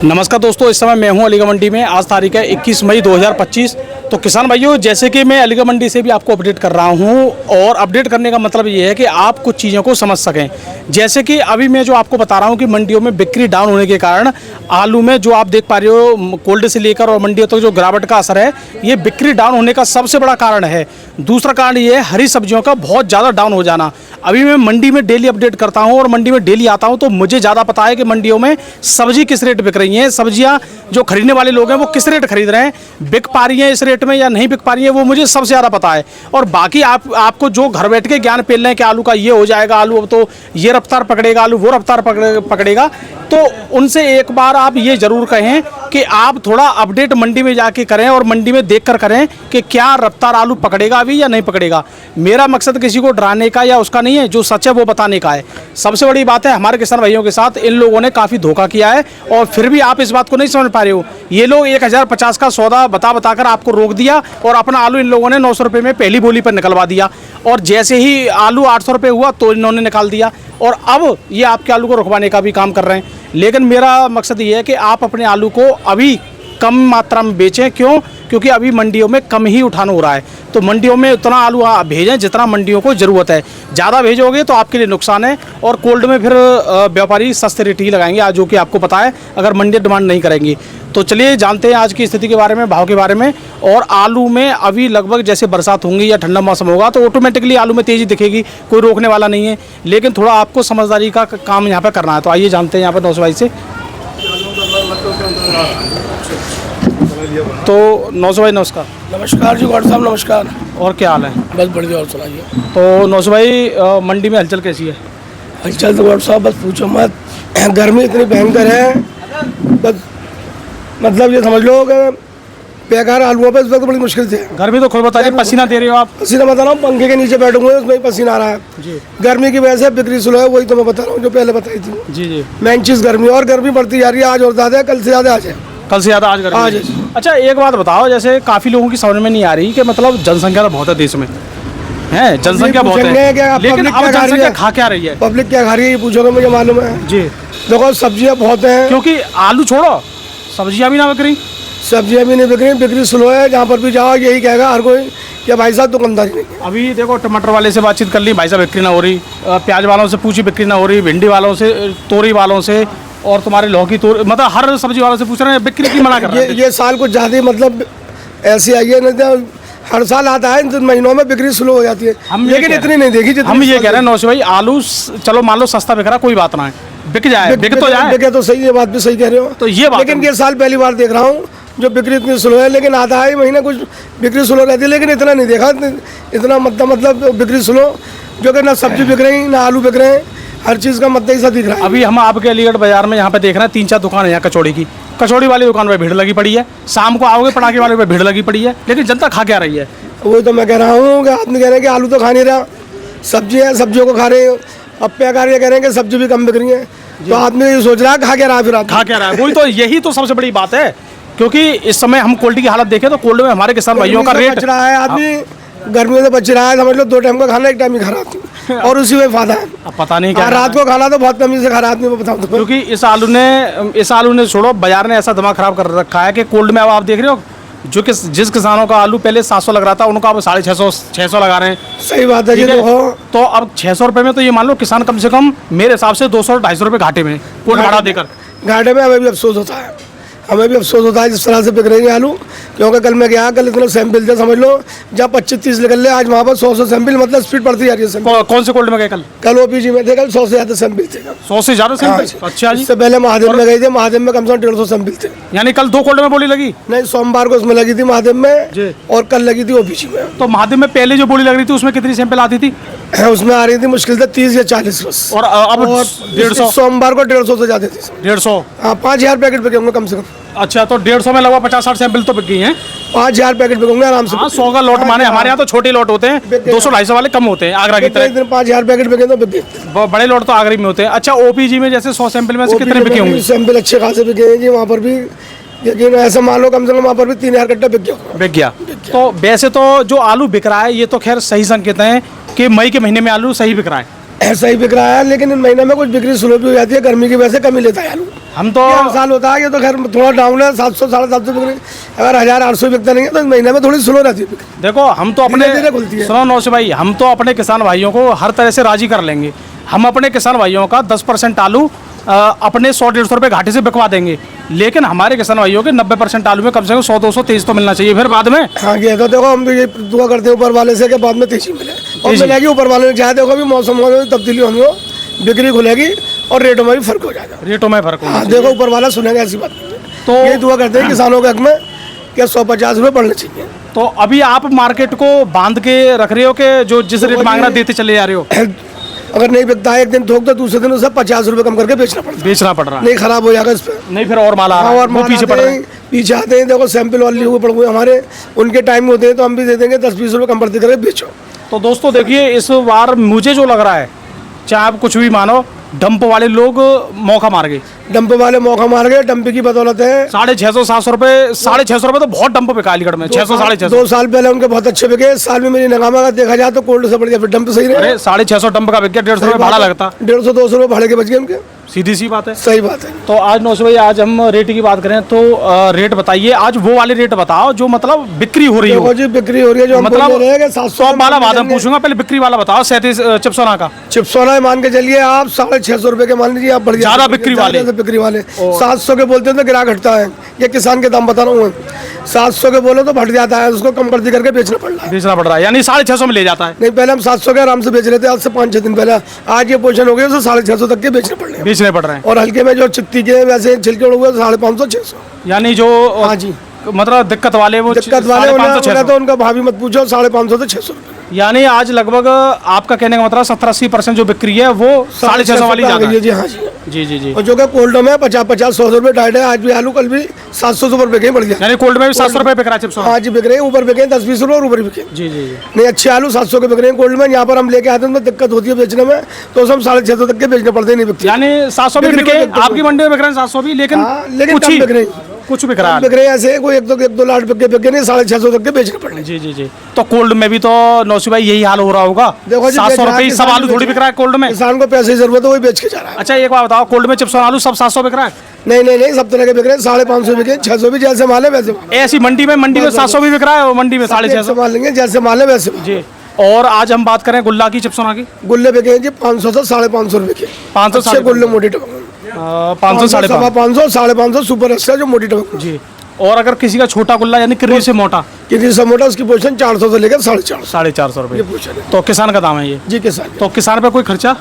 नमस्कार दोस्तों, इस समय मैं हूं अलीगढ़ मंडी में। आज तारीख है 21 मई 2025। तो किसान भाइयों, जैसे कि मैं अलीगढ़ मंडी से भी आपको अपडेट कर रहा हूं और अपडेट करने का मतलब ये है कि आप कुछ चीज़ों को समझ सकें। जैसे कि अभी मैं जो आपको बता रहा हूं कि मंडियों में बिक्री डाउन होने के कारण आलू में जो आप देख पा रहे हो कोल्ड से लेकर और मंडियों तक जो गिरावट का असर है, ये बिक्री डाउन होने का सबसे बड़ा कारण है। दूसरा कारण ये है हरी सब्जियों का बहुत ज़्यादा डाउन हो जाना। अभी मैं मंडी में डेली अपडेट करता हूँ और मंडी में डेली आता हूँ, तो मुझे ज़्यादा पता है कि मंडियों में सब्जी किस रेट बिक रही हैं, सब्जियां जो खरीदने वाले लोग हैं वो किस रेट खरीद रहे हैं, बिक पा रही हैं इस रेट में या नहीं बिक पा रही है, वो मुझे सबसे ज़्यादा पता है। और बाकी आपको जो घर बैठ के ज्ञान पेल रहे हैं कि आलू का ये हो जाएगा, आलू अब तो ये रफ्तार पकड़ेगा, आलू वो रफ्तार पकड़ेगा, तो उनसे एक बार आप ये ज़रूर कहें कि आप थोड़ा अपडेट मंडी में जाके करें और मंडी में देख कर करें कि क्या रफ्तार आलू पकड़ेगा अभी या नहीं पकड़ेगा। मेरा मकसद किसी को डराने का या उसका नहीं है, जो सच है वो बताने का है। सबसे बड़ी बात है, हमारे किसान भाइयों के साथ इन लोगों ने काफ़ी धोखा किया है और फिर भी आप इस बात को नहीं समझ पा रहे हो। ये लोग 1050 का सौदा बताकर आपको रोक दिया और अपना आलू इन लोगों ने 900 रुपये में पहली बोली पर निकलवा दिया, और जैसे ही आलू 800 रुपये हुआ तो इन्होंने निकाल दिया, और अब ये आपके आलू को रुकवाने का भी काम कर रहे हैं। लेकिन मेरा मकसद ये है कि आप अपने आलू को अभी कम मात्रा में बेचें। क्यों? क्योंकि अभी मंडियों में कम ही उठाना हो रहा है, तो मंडियों में उतना आलू भेजें जितना मंडियों को ज़रूरत है। ज़्यादा भेजोगे तो आपके लिए नुकसान है, और कोल्ड में फिर व्यापारी सस्ते रेट ही लगाएंगे, आज जो कि आपको पता है, अगर मंडी डिमांड नहीं करेंगी। तो चलिए जानते हैं आज की स्थिति के बारे में, भाव के बारे में। और आलू में अभी लगभग जैसे बरसात होंगी या ठंडा मौसम होगा तो ऑटोमेटिकली आलू में तेज़ी दिखेगी, कोई रोकने वाला नहीं है, लेकिन थोड़ा आपको समझदारी का काम यहाँ पर करना है। तो आइए जानते हैं यहाँ पर 900 भाई से। तो 900 भाई नमस्कार। नमस्कार जी गौड़ साहब, नमस्कार। और क्या हाल है? बस बढ़िया, और सुनाइए। तो 900 भाई मंडी में हलचल कैसी है? हलचल तो गौड़ साहब बस पूछो मत, गर्मी इतनी भयंकर है, बस मतलब ये समझ लो कि बेकार आलुओं पे इस वक्त बड़ी मुश्किल से। गर्मी तो खुद बताइए, पसीना दे रही हो आप? पसीना बता रहा हूँ, पंखे के नीचे बैठूंगा उसमें ही पसीना आ रहा है जी। गर्मी की वजह से बिक्री स्लो है, वही तो मैं बता रहा हूँ जो पहले बताई थी। जी जी। मेन चीज़ गर्मी, और गर्मी बढ़ती जा रही है, आज और ज़्यादा है, कल से ज़्यादा आज है। कल से ज़्यादा आज गर्मी? आज। अच्छा एक बात बताओ, जैसे काफ़ी लोगों की समझ में नहीं आ रही कि मतलब जनसंख्या तो बहुत है देश में, है जनसंख्या बहुत है, लेकिन अब जनसंख्या खा क्या रही है? पब्लिक क्या खा रही है ये पूछोगे, मुझे मालूम है जी। देखो सब्जियाँ बहुत हैं, क्योंकि आलू छोड़ो, सब्जियां भी ना बिक रही, सब्जियाँ भी नहीं बिक रही, बिक्री स्लो है। जहाँ पर भी जाओ यही कहेगा हर कोई कि भाई साहब दुकानदारी नहीं है। अभी देखो टमाटर वाले से बातचीत कर ली, भाई साहब बिक्री ना हो रही, प्याज वालों से पूछी बिक्री ना हो रही, भिंडी वालों से, तोरी वालों से, और तुम्हारे लौकी तोरी, मतलब हर सब्जी वालों से पूछ रहे हैं, बिक्री की मना कर रहे हैं। ये साल कुछ ज़्यादा मतलब ऐसी आई है, नहीं तो हर साल आता है इन महीनों में बिक्री स्लो हो जाती है, लेकिन इतनी नहीं देखी जितनी। हम ये कह रहे हैं 900 भाई, आलू चलो मान लो सस्ता बिक रहा, कोई बात ना है, बिक जाए, बिक तो जाए, बिके तो सही, ये बात भी सही कह रहे हो। तो ये बात, लेकिन ये साल पहली बार देख रहा हूँ जो बिक्री इतनी स्लो है, लेकिन आधा ही महीना कुछ बिक्री स्लो रहती है, लेकिन इतना नहीं देखा, इतना मतलब बिक्री स्लो, जो कि ना सब्जी बिक रही ना आलू बिक रहे हैं, हर चीज़ का मद्दा ही सा दिख रहा है। अभी हम आपके अलीगढ़ बाजार में यहाँ पे देख रहे हैं 3-4 दुकान है यहाँ कचौड़ी की, कचौड़ी वाली दुकान पे भीड़ लगी पड़ी है, शाम को आओगे पटाखे वाले पे भीड़ लगी पड़ी है, लेकिन जनता खा क्या रही है? वही तो मैं कह रहा हूँ कि आदमी कह रहे हैं कि आलू तो खा नहीं रहा, सब्जी है, सब्जियों को खा रहे हैं, अब बेकार ये कह रहे हैं कि सब्जी भी कम बिक रही है, तो आदमी ये सोच रहा है खा क्या रहा है, फिर खा क्या रहा है। वही तो, यही तो सबसे बड़ी बात है, क्योंकि इस समय हम कोल्ड की हालत देखें तो कोल्ड में हमारे किसान भाइयों का रेट बच रहा है, आदमी गर्मियों से बच रहा है, समझ लो 2 टाइम का खाना, 1 टाइम ही खा रहा है, और उसी में फायदा है। अब पता नहीं क्या रात को खाना तो बहुत कमी से खा रहा आदमी, मैं बताऊँ तो। क्योंकि इस आलू ने छोड़ो, बाजार ने ऐसा दिमाग खराब कर रखा है कि कोल्ड में अब आप देख रहे हो जो कि जिस किसानों का आलू पहले 700 लग रहा था, उनको अब 650 लगा रहे हैं। सही बात है जी। तो अब 600 रुपये में तो ये मान लो किसान कम से कम मेरे हिसाब से 200-250 रुपये घाटे में, कोल्ड भाड़ा देकर। घाटे में हमें भी अफसोस होता है, हमें भी अफसोस होता है जिस तरह से बिक रही है आलू, क्योंकि कल मैं गया, कल इतने सैंपल थे, समझ लो जहाँ 25-30 निकल ले, आज वहाँ पर 100 सैंपल, मतलब स्पीड बढ़ती जा रही है। कौन से कोल्ड में गए कल? कल ओपीजी में थे, कल 100 से ज़्यादा सैंपल थे। 100 से ज़्यादा सैंपल? अच्छा जी। इससे पहले महादेव में गए थे, महादेव में कम से कम 150 सैंपल थे। यानी कल 2 कोल्ड में बोली लगी? नहीं, सोमवार को उसमें लगी थी महादेव में, और कल लगी थी ओपीजी में। तो महादेव में पहले जो बोली लग रही थी उसमें कितनी सैंपल आती थी? उसमें आ रही थी मुश्किल से 30 या 40 बस, और अब 150? सोमवार को 150 से ज़्यादा थी। 150? हाँ, 5000 पैकेट बिके होंगे कम से कम। अच्छा, तो 150 में लगभग 50-60 सैंपल तो बिक गई हैं। 5000 पैकेट बिकेंगे आराम से। 100 का लॉट माने, हमारे यहाँ तो छोटे लॉट होते हैं, 200-250 वाले कम होते हैं आगरा की तरह। 5000 पैकेट बिके तो बिके, बड़े लॉट तो आगरा में होते हैं। अच्छा, ओपीजी में जैसे 100 सैंपल में से कितने बिके होंगे? सैंपल अच्छे खासे बिके हैं जी, वहाँ पर भी यकीन ऐसा मान लो कम से कम वहाँ पर भी 3000 कट्टा बिक गया। तो वैसे तो जो आलू बिक रहा है ये तो खैर सही संकेत है कि मई के महीने में आलू सही बिक रहा है, ऐसा ही बिक रहा है, लेकिन इन महीने में कुछ बिक्री स्लो भी हो जाती है, गर्मी की वजह से कमी लेता है आलू। हम तो ये हर साल होता है, ये तो खैर थोड़ा डाउन है, 700 750 बिक रही है। अगर 1000-800 बिकता नहीं है तो इस महीने में थोड़ी स्लो रहती है बिक्री। देखो हम तो अपने धीरे-धीरे खुलती है। सुनो नौसे भाई, हम तो अपने किसान भाइयों को हर तरह से राजी कर लेंगे। हम अपने किसान भाइयों का 10% आलू अपने 100-150 रुपये घाटे से बिकवा देंगे, लेकिन हमारे किसान भाइयों के 90% आलू में कम से कम 100-200 तेज तो मिलना चाहिए फिर बाद में। हाँ ये तो देखो, हम तो ये दुआ करते हैं ऊपर वाले से कि बाद में तेजी मिले, और मिलेगी ऊपर वाले ने चाहे। देखो अभी मौसम में तब्दीली होगी, बिक्री खुलेगी और रेटों में भी फर्क हो जाएगा। रेटों में फर्क होना हाँ चाहिए। देखो ऊपर वाला सुनेगा, ऐसी बात नहीं है। तो ये दुआ करते हैं किसानों के हक में कि 150 रुपये बढ़ने चाहिए। तो अभी आप मार्केट को बांध के रख रहे हो कि जो जिस रेट मांग रहा देते चले जा रहे हो? अगर नहीं बिकता है एक दिन थोक, तो दूसरे दिन उसे 50 रुपये कम करके बेचना पड़ता है। बेचना पड़ रहा है, नहीं खराब हो जाएगा इस पर। नहीं फिर और माल आ रहा है, और वो पीछे पड़ रहे हैं। पीछे आते हैं। देखो सैंपल वाले हुए पड़ हुए हमारे, उनके टाइम होते हैं तो हम भी दे देंगे 10-20 रुपये कम करके बेचो। तो दोस्तों देखिए, इस बार मुझे जो लग रहा है, चाहे आप कुछ भी मानो, डंप वाले लोग मौका मार गए। डंप वाले मौका मार गए, डंप की बदौलत है। 650-700 रुपये, 650 रुपये तो बहुत डंप पे अलीगढ़ में, 600-650। 2 साल पहले उनके बहुत अच्छे बिके। इस साल में मेरी नगामा का देखा जाए तो कोल्ड से बढ़िया, फिर डंप सही रहे। अरे 650 डंप का बिक गया, 150 रुपये भाड़ा लगता। 150-200 रुपये भाड़े के बच गए उनके। सीधी सी बात है। सही बात है। तो आज नौसे भाई, आज हम रेट की बात करें तो रेट बताइए, आज वो वाले रेट बताओ जो मतलब बिक्री हो रही हो। देखो जी बिक्री हो रही है जो हम मतलब बोल रहे हैं कि 700 वाला बाद में पूछूंगा, पहले बिक्री वाला बताओ। 37 चिप्सोना का चिप्सोना मान के चलिए आप 650 रुपये के मान लीजिए आप, बढ़िया ज्यादा बिक्री वाले। बिक्री वाले 700 के बोलते हैं तो गिराक हटता है। ये किसान के दाम बता रहा हूँ, 700 के बोलो तो फट जाता है, उसको कम कर करके बेचना पड़ रहा है। बेचना पड़ रहा है, यानी 650 में ले जाता है। नहीं पहले हम 700 के आराम से बेच रहे थे, आज से 5-6 दिन पहले। आज ये पोजीशन हो गई तो 650 तक के बेचने पड़ रहे हैं। बेचने पड़ रहे हैं। और हल्के में जो चित्ती के वैसे छिलके उड़े हुए 550-600, यानी जो हाँ जी मतलब दिक्कत वाले, वो दिक्कत वाले उन्हें तो उनका भाव भी मत पूछो, 550 से 600 रुपये। यानी आज लगभग आपका कहने का मतलब 70-80% जो बिक्री है वो 650 वाली ज्यादा है। जी हाँ जी जी जी जी। और जो कि कोल्ड में 50-100 रुपये डाइट है। आज भी आलू कल भी 700 रुपये के बढ़ गया। यानी कोल्ड में भी 700 रुपये बिक रहा है चिप्स। आज बिक रहे हैं, ऊपर बिके 10-20 रुपये और ऊपर बिके। जी जी जी। नहीं अच्छे आलू 700 के बिक रहे हैं कोल्ड में। यहाँ पर हम लेके आते हैं तो दिक्कत होती है बेचने में, तो हम 650 तक के बेचने पड़ते नहीं बिकते। यानी 700 भी बिके, आपकी मंडी में बिक रहे हैं 700 भी, लेकिन लेकिन कुछ ही बिक रहे हैं, कुछ बिक रहा है। बिक रहे हैं ऐसे, कोई 1-2 लाख बिके नहीं, 650 तक के बेचने पड़ रहे। जी जी जी। तो कोल्ड में भी तो नौसी भाई यही हाल हो रहा होगा। देखो जी 700 रुपये सब आलू थोड़ी बिक रहा है कोल्ड में। किसान को पैसे की जरूरत है, वही बेच के जा रहा है। अच्छा एक बात बताओ, कोल्ड में चिप्स और आलू सब 700 बिक रहा है? नहीं सब तरह के बिक रहे हैं। 550 बिके, 600 भी जैसे माल है वैसे। ऐसी मंडी में 700 भी बिक रहा है और मंडी में 650 माल लेंगे जैसे माल है वैसे। जी। और आज हम बात करें गुल्ला की, चिप्सोना की, गुल्ले बिके जी 500 से 550 रुपये के। 500 गुल्ले मोटी टबक 500 500 550 सुपर एक्स्ट्रा जो मोटी टबक जी। और अगर किसी का छोटा गुल्ला यानी किर्री से मोटा, किसी से मोटा, उसकी पोजीशन 400 से लेकर 450 450 रुपये पोजीशन है। तो किसान का दाम है ये जी किसान। तो किसान पे कोई खर्चा,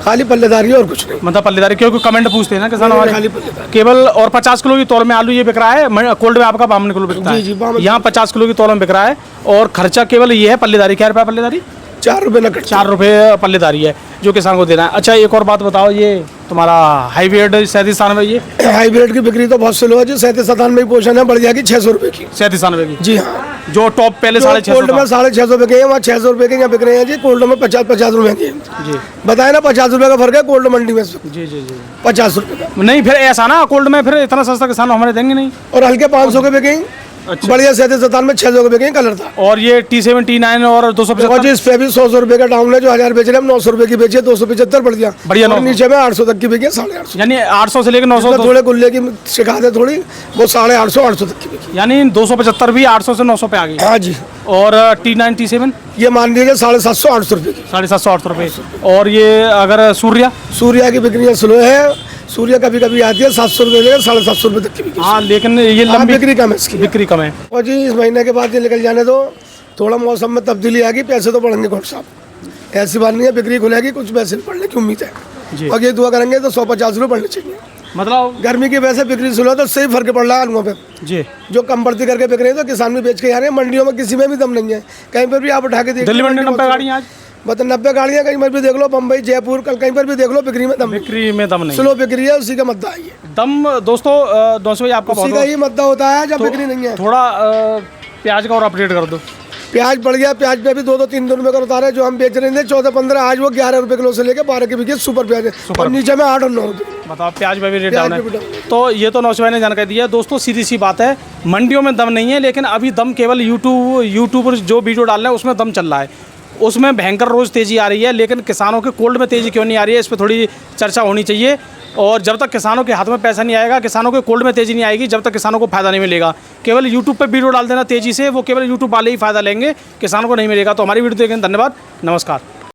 खाली पल्लेदारी है और कुछ नहीं। मतलब पल्लेदारी, क्योंकि कमेंट पूछते हैं ना किसान हमारे, खाली पल्लेदारी। केवल। और 50 किलो की तौल में आलू ये बिक रहा है, कोल्ड में आपका 52 किलो बिकता जी, है, 52 यहाँ 50 किलो की तौल में बिक रहा है। और खर्चा केवल ये है पल्लेदारी। क्या रुपया पल्लेदारी? 4 रुपये नकद। 4 रुपये पल्लेदारी है जो किसान को देना है। अच्छा एक और बात बताओ, ये तुम्हारा हाईब्रिड 37 में, ये हाईब्रिड की बिक्री तो बहुत स्लो है जी। 37 में पोजीशन है, बढ़ जाएगी 600 रुपये की। 37 की जी हाँ। जो टॉप पहले 650 कोल्ड में 650 बिके हैं, वहाँ 600 रुपये के यहाँ बिक रहे हैं जी। कोल्ड में 50 रुपये की जी। बताए ना, 50 रुपये का फर्क है कोल्ड मंडी में। जी जी जी। 50 रुपये का नहीं फिर ऐसा ना, कोल्ड में फिर इतना सस्ता किसान हमारे देंगे नहीं। और हल्के 500 के बिके। अच्छा। बढ़िया 37 में 600 के बिके कलर था। और ये T79 और 275 इस पे भी 100 रुपये का डाउन है। जो 1000 बेच रहे हैं 900 रुपये की बेचिए, 275 बढ़ गया। बढ़िया। और नीचे में 800 तक की बिकी, 850। यानी 800 से लेकर 900 थोड़े गुल्ले की शिकायत है थोड़ी, वो 850 तक की बिकी। यानी 275 भी 800 से 900 पे आ गई। हाँ जी। और T9 T7 ये मान लीजिए 750-800 रुपये की। 750-800 रुपये। और ये अगर सूर्या की बिक्री स्लो है। सूर्या कभी कभी आती है 700 रुपये लेकर 750 रुपये तक की बिकी। हाँ, लेकिन ये लंबी बिक्री कम है इसकी, बिक्री कम है। और जी इस महीने के बाद ये निकल जाने दो, थोड़ा मौसम में तब्दीली आएगी, पैसे तो बढ़ेंगे कौन साहब। ऐसी बात नहीं है, बिक्री खुलेगी, कुछ पैसे बढ़ने की उम्मीद है जी। और ये दुआ करेंगे तो 150 रुपये बढ़ने चाहिए। मतलब गर्मी की वजह से बिक्री स्लो है तो सही फर्क पड़ रहा है आलुओं पे। जी। जो कम बढ़ती करके बिक रहे हैं तो किसान भी बेच के आ रहे हैं। मंडियों में किसी में भी दम नहीं है, कहीं पर भी आप उठा के देखिए। दिल्ली मंडी 90 गाड़ियाँ आज, मतलब 90 गाड़ियाँ कहीं पर भी देख लो, बम्बई जयपुर कल कहीं पर भी देख लो, बिक्री में दम नहीं। बिक्री में दम नहीं, स्लो बिक्री है, उसी का मुद्दा है ये। दम। दोस्तों भाई आपका उसी का ही मुद्दा होता है जब बिक्री नहीं है। थोड़ा प्याज का और अपडेट कर दो। प्याज बढ़ गया, प्याज पे भी 2-3 रुपये का उतारा है। जो हम बेच रहे थे 14-15, आज वो 11 रुपये किलो से लेकर 12 के बिके सुपर प्याज है। और नीचे में 8 और 9 बताओ, प्याज में भी रेट प्याज डाउन पे भी है। तो ये तो नौशे भाई ने जानकारी दी है। दोस्तों सीधी सी बात है, मंडियों में दम नहीं है, लेकिन अभी दम केवल यूट्यूबर जो वीडियो डाल रहे हैं उसमें दम चल रहा है। उसमें भयंकर रोज़ तेज़ी आ रही है, लेकिन किसानों के कोल्ड में तेज़ी क्यों नहीं आ रही है, इस पर थोड़ी चर्चा होनी चाहिए। और जब तक किसानों के हाथ में पैसा नहीं आएगा, किसानों के कोल्ड में तेज़ी नहीं आएगी, जब तक किसानों को फ़ायदा नहीं मिलेगा। केवल यूट्यूब पे वीडियो डाल देना तेज़ी से, वो केवल यूट्यूब वाले ही फ़ायदा लेंगे, किसानों को नहीं मिलेगा। तो हमारी वीडियो देखने धन्यवाद, नमस्कार।